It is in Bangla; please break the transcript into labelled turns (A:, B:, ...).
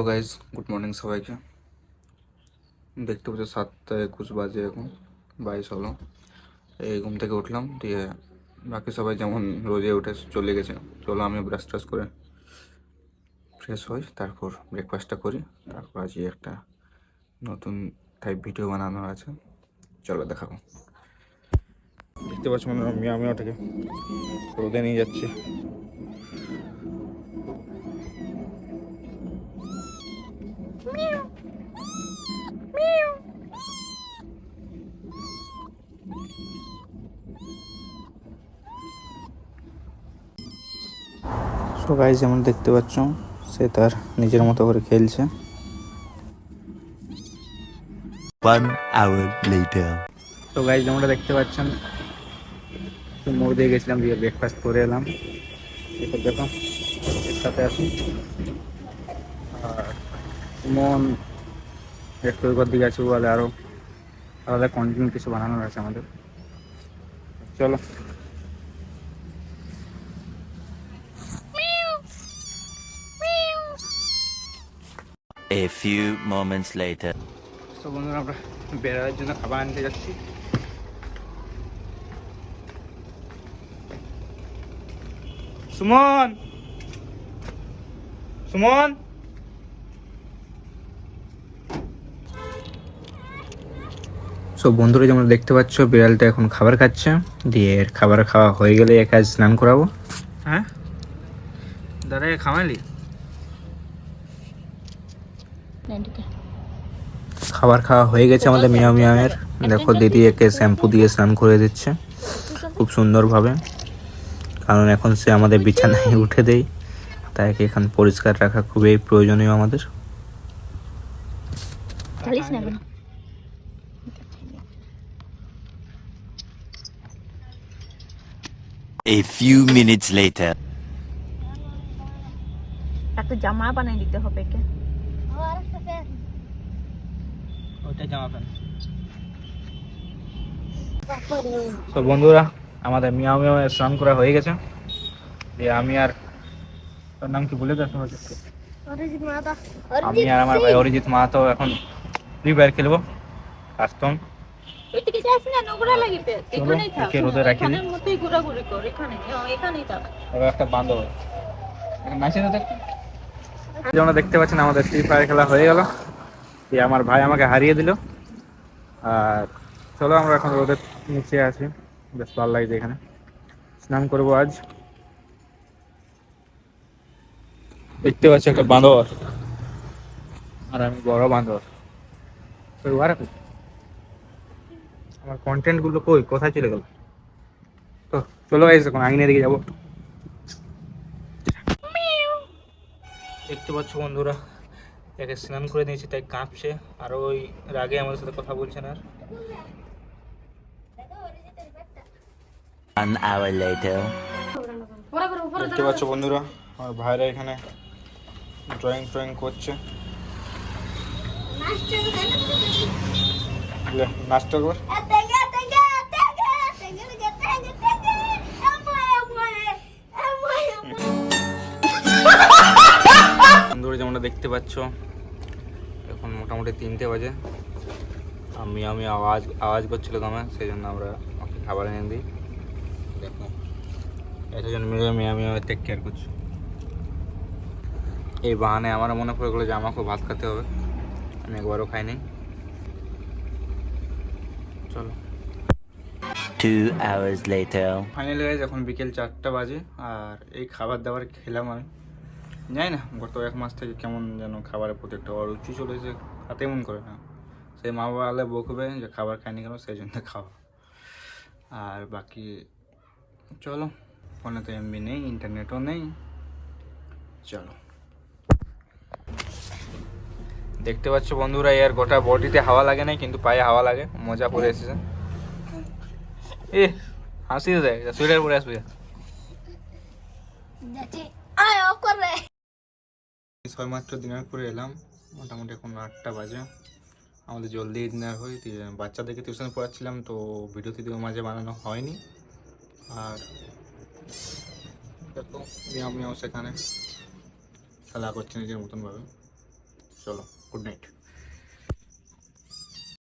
A: হ্যালো গাইজ, গুড মর্নিং সবাইকে। দেখতে পাচ্ছি 7:21 বাজে, এখন 22 হলো। এই ঘুম থেকে উঠলাম, দিয়ে বাকি সবাই যেমন রোজে উঠে চলে গেছে। চলো আমি ব্রাশ ট্রাশ করে ফ্রেশ হই, তারপর ব্রেকফাস্টটা করি। তারপর আজকে একটা নতুন টাইপ ভিডিও বানানোর আছে, চলো দেখাবো। দেখতে পাচ্ছি মানে আমি ওটাকে রোদে নিয়ে যাচ্ছি। সো গাইজ, যেমন দেখতে পাচ্ছ, সে তার নিজের মতো করে খেলছে।
B: 1 hour later.
A: তো গাইজ, যেমনটা দেখতে পাচ্ছেন, মোড় দিয়ে গেছিলাম, দিয়ে ব্রেকফাস্ট করে এলাম। এরপর দেখো এর সাথে আছি। আর মন একটু এবার দিকে আছে, বলে আরও আলাদা কন্টিনিউ কিছু বানানোর আছে আমাদের। চলো।
B: A few moments later.
A: তো বন্ধুরা, আমরা বেড়ার জন্য খাবার আনতে যাচ্ছি। সুমন, সুমন। সো বন্ধুরা, যেমন দেখতে পাচ্ছ, বিড়ালটা এখন খাবার খাচ্ছে। দিয়ে খাবার খাওয়া হয়ে গেলে একা স্নান করাবো। হ্যাঁ দাদা, খাওয়ালি? খাবার খাওয়া হয়ে গেছে আমাদের মিয়াও মিয়াওয়ের। দেখো দিদি একে শ্যাম্পু দিয়ে স্নান করে দিচ্ছে খুব সুন্দরভাবে, কারণ এখন সে আমাদের বিছানায় উঠে দেয়, তাই একে এখন পরিষ্কার রাখা খুবই প্রয়োজনীয় আমাদের।
B: A few minutes later.
C: একটা জামা বানিয়ে দিতে হবে কে?
A: ওইটা জামা প্যান্ট। তো বন্ধুরা, আমাদের মিয়াও মিয়াও স্নান করা হয়ে গেছে। দিয়ে আমি আর, তোর নাম কি বলে দেখ? আমি আর আমার ভাই অরিজিৎ মাহাতো এখন ফ্রি ফায়ার খেলবো কাস্টম।
C: এদিকে যাস না, নোংরা লাগিবে। এখানেই থাক,
A: একে রোদে রাখি দিই।
C: এখানের মধ্যেই ঘোরাঘুরি কর। এখানেই থাক।
A: এবার একটা বান্ধব এখন নাচে তো দেখতে। যেমন দেখতে পাচ্ছেন, আমাদের ফ্রি ফায়ার খেলা হয়ে গেল। দিয়ে আমার ভাই আমাকে হারিয়ে দিল। আর চলো, আমরা এখন রোদের নিচে আছি, বেশ ভালো লাগছে এখানে। স্নান করবো আজ। দেখতে পাচ্ছি একটা বাঁদর, আর আমি বড় বাঁদর। আমার কন্টেন্ট গুলো কই, কোথায় চলে গেল? তো চলো গাইস, এখন আইনের দিকে যাবো। দেখতে পাচ্ছ বন্ধুরা, একে স্নান করে দিয়েছি, তাই কাঁপছে। আর ওই রাগে আমাদের সাথে কথা বলছে না।
B: 1 hour later.
A: দেখতে পাচ্ছ বন্ধুরা, আমার ভাইরা এখানে ড্রয়িং করছে। নাচটা কর। বন্ধুরা, যেমনটা দেখতে পাচ্ছ, এখন মোটামুটি 3টে বাজে। আমি আওয়াজ করছিল দমে, সেই জন্য আমরা ওকে খাবার এনে দিই। দেখো এতজন মিলে আমি টেক কেয়ার করছি। এই বাহানে আমার মনে পড়ে গেলো যে আমাকেও ভাত খেতে হবে, আমি একবারও খাইনি। চলো।
B: 2 hours later.
A: ফাইনালি গাইজ, এখন বিকেল 4টা বাজে। আর এই খাবার দাবার খেলাম আমি, জানি না গত 1 মাস থেকে কেমন যেন খাবারের প্রতি একটা অরুচি চলেছে, খাতে মন করে না। সেই মা বাবা আলে বকবে যে খাবার খায়নি কেন, সেই জন্য খাওয়া। আর বাকি চলো, ফোনে তো এমবি নেই, ইন্টারনেটও নেই। চলো। দেখতে পাচ্ছ বন্ধুরা, এর গোটা বডিতে হাওয়া লাগে নাই, কিন্তু পায়ে হাওয়া লাগে, মজা পড়ে এসেছে। এ হাসি দেয়, সোয়েটার পরে আসবে। সবেমাত্র ডিনার করে এলাম, মোটামুটি এখন 8টা বাজে। আমাদের জলদি ডিনার হয়। বাচ্চাদেরকে টিউশন পড়াচ্ছিলাম, তো ভিডিও টিডিও মাঝে বানানো হয়নি। আর দেখো মিয়াও মিয়াও সেখানে খেলা করছে নিজের মতনভাবে। চলো, গুড নাইট।